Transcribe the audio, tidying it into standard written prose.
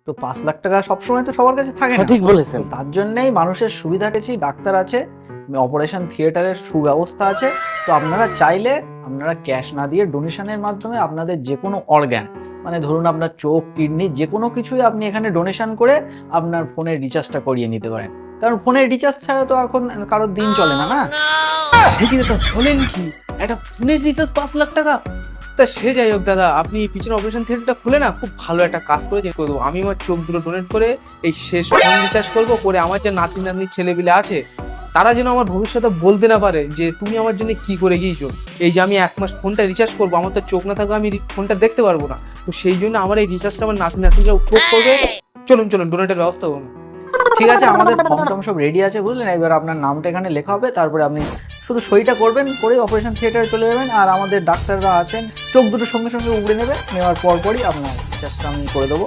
তো 5 লাখ টাকা সবসময় তো সবার কাছে থাকে না। ঠিক বলেছেন। তো তার জন্যই মানুষের সুবিধা রেখেছি, ডাক্তার আছে, অপারেশন থিয়েটারের সুব্যবস্থা আছে। তো আপনারা চাইলে আপনারা ক্যাশ না দিয়ে ডোনেশনের মাধ্যমে আপনাদের যে কোনো অর্গ্যান, মানে ধরুন আপনার চোখ, কিডনি, যে কোনো কিছুই আপনি এখানে ডোনেশন করে আপনার ফোনের রিচার্জটা করিয়ে নিতে পারেন। কারণ ফোনের রিচার্জ ছাড়া তো এখন কারোর দিন চলে না, না? সে কি দাদা বলেন কি, একটা ফোনের রিচার্জ 5 লাখ টাকা? তা সে যাই হোক দাদা, আপনি পিছনে অপারেশন থিয়েটারটা খুলে না খুব ভালো একটা কাজ করেছেন। করে দেবো আমি আমার চোখ দুটো ডোনেট করে এই শেষ ফোন রিচার্জ করবো, করে আমার যে নাতি নাতনি ছেলেপিলে আছে তারা যেন আমার ভবিষ্যতে বলতে না পারে যে তুমি আমার জন্য কি করে গিয়েছো। এই যে আমি 1 মাস ফোনটা রিচার্জ করবো, আমার তো চোখ না থাকলে আমি ফোনটা দেখতে পারবো না। তো সেই জন্য আমার এই রিচার্জটা আমার নাতি নাতনিরা উপভোগ করবে। চলুন চলুন ডোনেটের ব্যবস্থা করুন। ঠিক আছে, আমাদের ফর্ম টর্ম সব রেডি আছে, বুঝলেন? এবার আপনার নামটা এখানে লেখা হবে, তারপরে আপনি শুধু সইটা করবেন, করে অপারেশন থিয়েটারে চলে যাবেন। আর আমাদের ডাক্তাররা আছেন, চোখ দুটো সঙ্গে সঙ্গে উগড়ে নেবে, নেওয়ার পরপরই আপনার রিচার্জটা আমি করে দেবো।